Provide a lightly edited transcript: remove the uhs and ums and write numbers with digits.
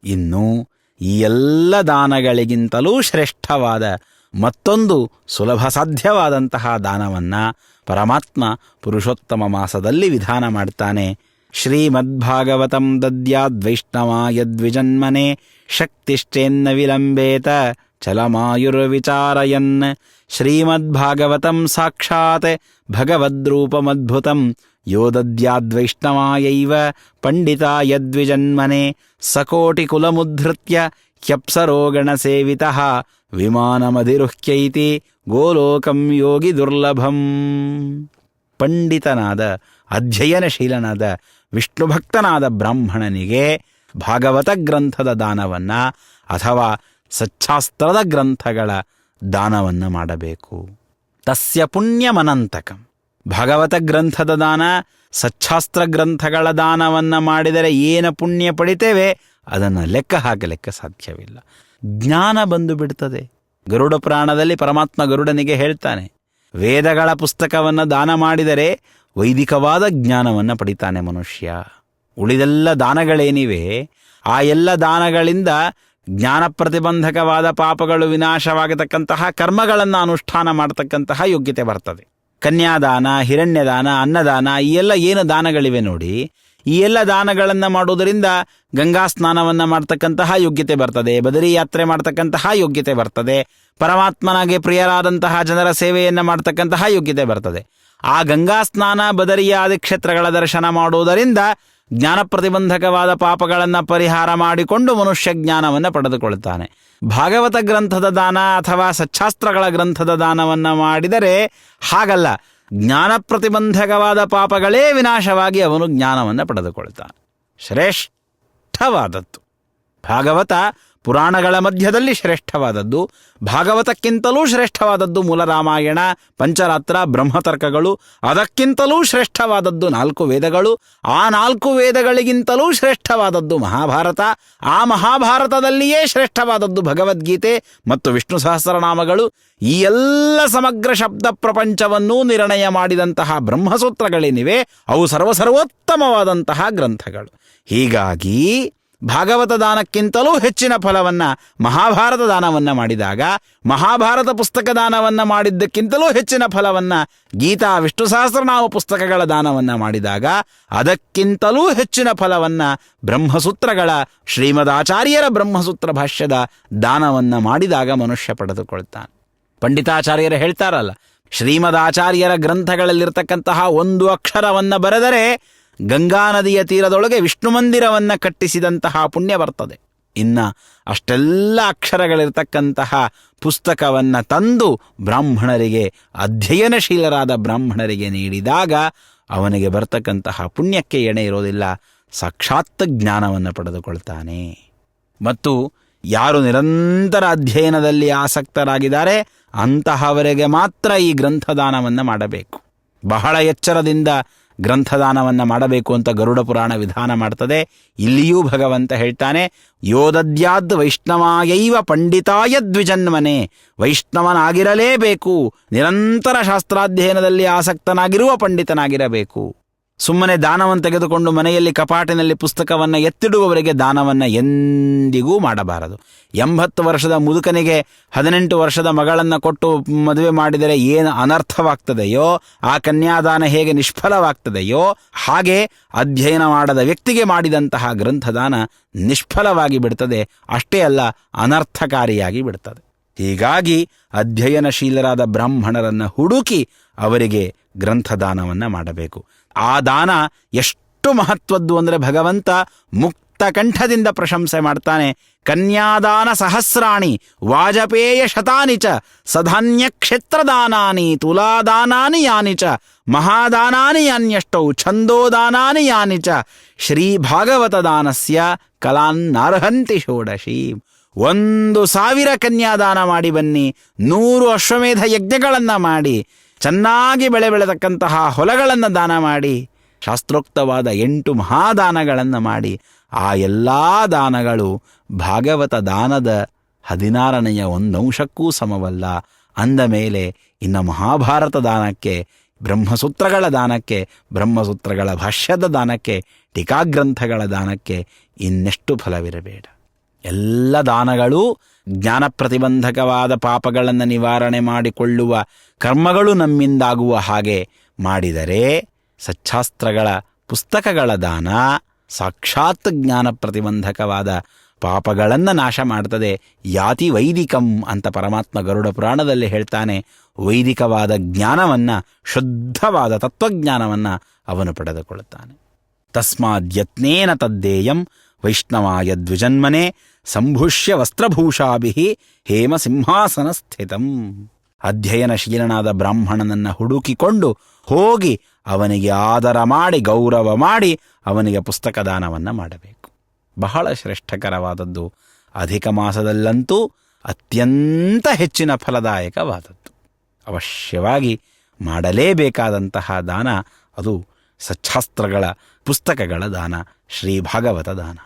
ಇನ್ನು ಈ ಎಲ್ಲ ದಾನಗಳಿಗಿಂತಲೂ ಶ್ರೇಷ್ಠವಾದ ಮತ್ತೊಂದು ಸುಲಭ ಸಾಧ್ಯವಾದಂತಹ ದಾನವನ್ನು ಪರಮಾತ್ಮ ಪುರುಷೋತ್ತಮ ಮಾಸದಲ್ಲಿ ವಿಧಾನ ಮಾಡ್ತಾನೆ. ಶ್ರೀಮದ್ಭಾಗವತಂ ದದ್ಯಾದ್ವೈಷ್ಣವಾಯದ್ವಿಜನ್ಮನೆ ಶಕ್ತಿಶ್ಚೇನ್ನ ವಿಲಂಬೇತ ಚಲಮಾಯುರ್ವಿಚಾರಯನ್. ಶ್ರೀಮದ್ಭಾಗವತಂ ಸಾಕ್ಷಾತ್ ಭಗವದ್ರೂಪಮದ್ಭುತಂ ಯೋ ದದ್ಯಾದ್ವೈಷ್ಣವಾಯೈವ ಪಂಡಿತಾಯದ್ವಿಜನ್ಮನೆ ಸಕೋಟಿಕುಲಮುದ್ಧೃತ್ಯ ಹ್ಯಪ್ಸರೋಗಣಸೇವಿತಃ ವಿಮಾನಮಧಿರುಹ್ಯೈತಿ ಗೋಲೋಕಂ ಯೋಗಿ ದುರ್ಲಭಂ. ಪಂಡಿತನಾದ ಅಧ್ಯಯನಶೀಲನಾದ ವಿಷ್ಣುಭಕ್ತನಾದ ಬ್ರಾಹ್ಮಣನಿಗೆ ಭಾಗವತ ಗ್ರಂಥದ ದಾನವನ್ನು ಅಥವಾ ಸಚ್ಛಾಸ್ತ್ರದ ಗ್ರಂಥಗಳ ದಾನವನ್ನು ಮಾಡಬೇಕು. ತಸ್ಯ ಪುಣ್ಯಮನಂತಕಂ. ಭಾಗವತ ಗ್ರಂಥದ ದಾನ, ಸಚ್ಛಾಸ್ತ್ರ ಗ್ರಂಥಗಳ ದಾನವನ್ನು ಮಾಡಿದರೆ ಏನು ಪುಣ್ಯ ಪಡಿತೇವೆ ಅದನ್ನು ಲೆಕ್ಕ ಹಾಕಲಿಕ್ಕೆ ಸಾಧ್ಯವಿಲ್ಲ. ಜ್ಞಾನ ಬಂದು ಬಿಡ್ತದೆ. ಗರುಡ ಪುರಾಣದಲ್ಲಿ ಪರಮಾತ್ಮ ಗರುಡನಿಗೆ ಹೇಳ್ತಾನೆ, ವೇದಗಳ ಪುಸ್ತಕವನ್ನು ದಾನ ಮಾಡಿದರೆ ವೈದಿಕವಾದ ಜ್ಞಾನವನ್ನು ಪಡಿತಾನೆ ಮನುಷ್ಯ. ಉಳಿದೆಲ್ಲ ದಾನಗಳೇನಿವೆ ಆ ಎಲ್ಲ ದಾನಗಳಿಂದ ಜ್ಞಾನ ಪ್ರತಿಬಂಧಕವಾದ ಪಾಪಗಳು ವಿನಾಶವಾಗತಕ್ಕಂತಹ ಕರ್ಮಗಳನ್ನು ಅನುಷ್ಠಾನ ಮಾಡತಕ್ಕಂತಹ ಯೋಗ್ಯತೆ ಬರ್ತದೆ. ಕನ್ಯಾದಾನ, ಹಿರಣ್ಯದಾನ, ಅನ್ನದಾನ, ಈ ಎಲ್ಲ ಏನು ದಾನಗಳಿವೆ ನೋಡಿ, ಈ ಎಲ್ಲ ದಾನಗಳನ್ನು ಮಾಡುವುದರಿಂದ ಗಂಗಾ ಸ್ನಾನವನ್ನು ಮಾಡ್ತಕ್ಕಂತಹ ಯೋಗ್ಯತೆ ಬರ್ತದೆ, ಬದರಿ ಯಾತ್ರೆ ಮಾಡ್ತಕ್ಕಂತಹ ಯೋಗ್ಯತೆ ಬರ್ತದೆ, ಪರಮಾತ್ಮನಾಗೆ ಪ್ರಿಯರಾದಂತಹ ಜನರ ಸೇವೆಯನ್ನು ಮಾಡ್ತಕ್ಕಂತಹ ಯೋಗ್ಯತೆ ಬರ್ತದೆ. ಆ ಗಂಗಾ ಸ್ನಾನ, ಬದರಿಯಾದಿ ಕ್ಷೇತ್ರಗಳ ದರ್ಶನ ಮಾಡುವುದರಿಂದ ಜ್ಞಾನ ಪ್ರತಿಬಂಧಕವಾದ ಪಾಪಗಳನ್ನು ಪರಿಹಾರ ಮಾಡಿಕೊಂಡು ಮನುಷ್ಯ ಜ್ಞಾನವನ್ನು ಪಡೆದುಕೊಳ್ಳುತ್ತಾನೆ. ಭಾಗವತ ಗ್ರಂಥದ ದಾನ ಅಥವಾ ಸಚ್ಛಾಸ್ತ್ರಗಳ ಗ್ರಂಥದ ದಾನವನ್ನು ಮಾಡಿದರೆ ಹಾಗಲ್ಲ, ಜ್ಞಾನ ಪ್ರತಿಬಂಧಕವಾದ ಪಾಪಗಳೇ ವಿನಾಶವಾಗಿ ಅವನು ಜ್ಞಾನವನ್ನು ಪಡೆದುಕೊಳ್ತಾನೆ. ಶ್ರೇಷ್ಠವಾದದ್ದು ಭಾಗವತ. ಪುರಾಣಗಳ ಮಧ್ಯದಲ್ಲಿ ಶ್ರೇಷ್ಠವಾದದ್ದು, ಭಾಗವತಕ್ಕಿಂತಲೂ ಶ್ರೇಷ್ಠವಾದದ್ದು ಮೂಲ ರಾಮಾಯಣ, ಪಂಚರಾತ್ರ, ಬ್ರಹ್ಮತರ್ಕಗಳು. ಅದಕ್ಕಿಂತಲೂ ಶ್ರೇಷ್ಠವಾದದ್ದು 4 ವೇದಗಳು. ಆ 4 ವೇದಗಳಿಗಿಂತಲೂ ಶ್ರೇಷ್ಠವಾದದ್ದು ಮಹಾಭಾರತ. ಆ ಮಹಾಭಾರತದಲ್ಲಿಯೇ ಶ್ರೇಷ್ಠವಾದದ್ದು ಭಗವದ್ಗೀತೆ ಮತ್ತು ವಿಷ್ಣು ಸಹಸ್ರನಾಮಗಳು. ಈ ಎಲ್ಲ ಸಮಗ್ರ ಶಬ್ದ ಪ್ರಪಂಚವನ್ನೂ ನಿರ್ಣಯ ಮಾಡಿದಂತಹ ಬ್ರಹ್ಮಸೂತ್ರಗಳೇನಿವೆ ಅವು ಸರ್ವಸರ್ವೋತ್ತಮವಾದಂತಹ ಗ್ರಂಥಗಳು. ಹೀಗಾಗಿ ಭಾಗವತ ದಾನಕ್ಕಿಂತಲೂ ಹೆಚ್ಚಿನ ಫಲವನ್ನು ಮಹಾಭಾರತ ದಾನವನ್ನು ಮಾಡಿದಾಗ, ಮಹಾಭಾರತ ಪುಸ್ತಕ ದಾನವನ್ನು ಮಾಡಿದ್ದಕ್ಕಿಂತಲೂ ಹೆಚ್ಚಿನ ಫಲವನ್ನು ಗೀತಾ, ವಿಷ್ಣು ಸಹಸ್ರನಾಮ ಪುಸ್ತಕಗಳ ದಾನವನ್ನು ಮಾಡಿದಾಗ, ಅದಕ್ಕಿಂತಲೂ ಹೆಚ್ಚಿನ ಫಲವನ್ನು ಬ್ರಹ್ಮಸೂತ್ರಗಳ, ಶ್ರೀಮದಾಚಾರ್ಯರ ಬ್ರಹ್ಮಸೂತ್ರ ಭಾಷ್ಯದ ದಾನವನ್ನು ಮಾಡಿದಾಗ ಮನುಷ್ಯ ಪಡೆದುಕೊಳ್ತಾನೆ. ಪಂಡಿತಾಚಾರ್ಯರು ಹೇಳ್ತಾರಲ್ಲ, ಶ್ರೀಮದಾಚಾರ್ಯರ ಗ್ರಂಥಗಳಲ್ಲಿರ್ತಕ್ಕಂತಹ ಒಂದು ಅಕ್ಷರವನ್ನು ಬರೆದರೆ ಗಂಗಾ ನದಿಯ ತೀರದೊಳಗೆ ವಿಷ್ಣು ಮಂದಿರವನ್ನು ಕಟ್ಟಿಸಿದಂತಹ ಪುಣ್ಯ ಬರ್ತದೆ. ಇನ್ನು ಅಷ್ಟೆಲ್ಲ ಅಕ್ಷರಗಳಿರ್ತಕ್ಕಂತಹ ಪುಸ್ತಕವನ್ನು ತಂದು ಬ್ರಾಹ್ಮಣರಿಗೆ, ಅಧ್ಯಯನಶೀಲರಾದ ಬ್ರಾಹ್ಮಣರಿಗೆ ನೀಡಿದಾಗ ಅವನಿಗೆ ಬರ್ತಕ್ಕಂತಹ ಪುಣ್ಯಕ್ಕೆ ಎಣೆ ಇರೋದಿಲ್ಲ. ಸಾಕ್ಷಾತ್ ಜ್ಞಾನವನ್ನು ಪಡೆದುಕೊಳ್ತಾನೆ. ಮತ್ತು ಯಾರು ನಿರಂತರ ಅಧ್ಯಯನದಲ್ಲಿ ಆಸಕ್ತರಾಗಿದ್ದಾರೆ ಅಂತಹವರಿಗೆ ಮಾತ್ರ ಈ ಗ್ರಂಥದಾನವನ್ನು ಮಾಡಬೇಕು. ಬಹಳ ಎಚ್ಚರದಿಂದ ಗ್ರಂಥದಾನವನ್ನು ಮಾಡಬೇಕು ಅಂತ ಗರುಡ ಪುರಾಣ ವಿಧಾನ ಮಾಡ್ತದೆ. ಇಲ್ಲಿಯೂ ಭಗವಂತ ಹೇಳ್ತಾನೆ, ಯೋದದ್ಯಾದ್ ವೈಷ್ಣವಾಯೈವ ಪಂಡಿತಾಯ ದ್ವಿಜನ್ಮನೆ. ವೈಷ್ಣವನಾಗಿರಲೇಬೇಕು, ನಿರಂತರ ಶಾಸ್ತ್ರಾಧ್ಯಯನದಲ್ಲಿ ಆಸಕ್ತನಾಗಿರುವ ಪಂಡಿತನಾಗಿರಬೇಕು. ಸುಮ್ಮನೆ ದಾನವನ್ನು ತೆಗೆದುಕೊಂಡು ಮನೆಯಲ್ಲಿ ಕಪಾಟಿನಲ್ಲಿ ಪುಸ್ತಕವನ್ನು ಎತ್ತಿಡುವವರಿಗೆ ದಾನವನ್ನು ಎಂದಿಗೂ ಮಾಡಬಾರದು. 80 ವರ್ಷದ ಮುದುಕನಿಗೆ 18 ವರ್ಷದ ಮಗಳನ್ನು ಕೊಟ್ಟು ಮದುವೆ ಮಾಡಿದರೆ ಏನು ಅನರ್ಥವಾಗ್ತದೆಯೋ, ಆ ಕನ್ಯಾದಾನ ಹೇಗೆ ನಿಷ್ಫಲವಾಗ್ತದೆಯೋ, ಹಾಗೆ ಅಧ್ಯಯನ ಮಾಡದ ವ್ಯಕ್ತಿಗೆ ಮಾಡಿದಂತಹ ಗ್ರಂಥದಾನ ನಿಷ್ಫಲವಾಗಿ ಬಿಡ್ತದೆ. ಅಷ್ಟೇ ಅಲ್ಲ, ಅನರ್ಥಕಾರಿಯಾಗಿ ಬಿಡ್ತದೆ. ಹೀಗಾಗಿ ಅಧ್ಯಯನಶೀಲರಾದ ಬ್ರಾಹ್ಮಣರನ್ನು ಹುಡುಕಿ ಅವರಿಗೆ ಗ್ರಂಥದಾನವನ್ನು ಮಾಡಬೇಕು. ಆ ದಾನ ಎಷ್ಟು ಮಹತ್ವದ್ದು ಅಂದರೆ ಭಗವಂತ ಮುಕ್ತ ಕಂಠದಿಂದ ಪ್ರಶಂಸೆ ಮಾಡ್ತಾನೆ. ಕನ್ಯಾದಾನ ಸಹಸ್ರಾಣಿ ವಾಜಪೇಯ ಶತಾನಿ ಚ ಸಧಾನ್ಯ ಕ್ಷೇತ್ರದಾನಾನಿ ತುಲಾದಾನಾನಿ ಯಾನಿ ಚ ಮಹಾದಾನಾನಿ ಯಾನ್ಯಷ್ಟೌ ಛಂದೋದಾನಾನಿ ಯಾನಿ ಚ ಶ್ರೀ ಭಾಗವತ ದಾನಸ್ಯ ಕಲಾನ್ನರ್ಹಂತಿ ಷೋಡಶಿ. 1,000 ಕನ್ಯಾದಾನ ಮಾಡಿ ಬನ್ನಿ, 100 ಅಶ್ವಮೇಧ ಯಜ್ಞಗಳನ್ನು ಮಾಡಿ, ಚೆನ್ನಾಗಿ ಬೆಳೆತಕ್ಕಂತಹ ಹೊಲಗಳನ್ನು ದಾನ ಮಾಡಿ, ಶಾಸ್ತ್ರೋಕ್ತವಾದ 8 ಮಹಾದಾನಗಳನ್ನು ಮಾಡಿ, ಆ ಎಲ್ಲ ದಾನಗಳು ಭಾಗವತ ದಾನದ 16ನೇ 1 ಅಂಶಕ್ಕೂ ಸಮವಲ್ಲ. ಅಂದ ಮೇಲೆ ಇನ್ನು ಮಹಾಭಾರತ ದಾನಕ್ಕೆ, ಬ್ರಹ್ಮಸೂತ್ರಗಳ ದಾನಕ್ಕೆ, ಬ್ರಹ್ಮಸೂತ್ರಗಳ ಭಾಷ್ಯದ ದಾನಕ್ಕೆ, ಟೀಕಾಗ್ರಂಥಗಳ ದಾನಕ್ಕೆ ಇನ್ನೆಷ್ಟು ಫಲವಿರಬೇಡ. ಎಲ್ಲ ದಾನಗಳೂ ಜ್ಞಾನ ಪ್ರತಿಬಂಧಕವಾದ ಪಾಪಗಳನ್ನು ನಿವಾರಣೆ ಮಾಡಿಕೊಳ್ಳುವ ಕರ್ಮಗಳು ನಮ್ಮಿಂದಾಗುವ ಹಾಗೆ ಮಾಡಿದರೆ ಸಚ್ಛಾಸ್ತ್ರಗಳ ಪುಸ್ತಕಗಳ ದಾನ ಸಾಕ್ಷಾತ್ ಜ್ಞಾನ ಪ್ರತಿಬಂಧಕವಾದ ಪಾಪಗಳನ್ನು ನಾಶ ಮಾಡ್ತದೆ. ಯಾತಿ ವೈದಿಕಂ ಅಂತ ಪರಮಾತ್ಮ ಗರುಡ ಪುರಾಣದಲ್ಲಿ ಹೇಳ್ತಾನೆ. ವೈದಿಕವಾದ ಜ್ಞಾನವನ್ನು, ಶುದ್ಧವಾದ ತತ್ವಜ್ಞಾನವನ್ನು ಅವನು ಪಡೆದುಕೊಳ್ಳುತ್ತಾನೆ. ತಸ್ಮಾದ್ಯತ್ನೇನ ತದ್ದೇಯಂ ವೈಷ್ಣವಾಯ ದ್ವಿಜನ್ಮನೆ ಸಂಭುಷ್ಯ ವಸ್ತ್ರಭೂಷಾಭಿ ಹೇಮ ಸಿಂಹಾಸನ ಸ್ಥಿತಂ. ಅಧ್ಯಯನಶೀಲನಾದ ಬ್ರಾಹ್ಮಣನನ್ನು ಹುಡುಕಿಕೊಂಡು ಹೋಗಿ ಅವನಿಗೆ ಆದರ ಮಾಡಿ, ಗೌರವ ಮಾಡಿ, ಅವನಿಗೆ ಪುಸ್ತಕ ದಾನವನ್ನು ಮಾಡಬೇಕು. ಬಹಳ ಶ್ರೇಷ್ಠಕರವಾದದ್ದು. ಅಧಿಕ ಮಾಸದಲ್ಲಂತೂ ಅತ್ಯಂತ ಹೆಚ್ಚಿನ ಫಲದಾಯಕವಾದದ್ದು. ಅವಶ್ಯವಾಗಿ ಮಾಡಲೇಬೇಕಾದಂತಹ ದಾನ ಅದು ಸಚ್ಛಾಸ್ತ್ರಗಳ ಪುಸ್ತಕಗಳ ದಾನ, ಶ್ರೀ ಭಾಗವತ ದಾನ.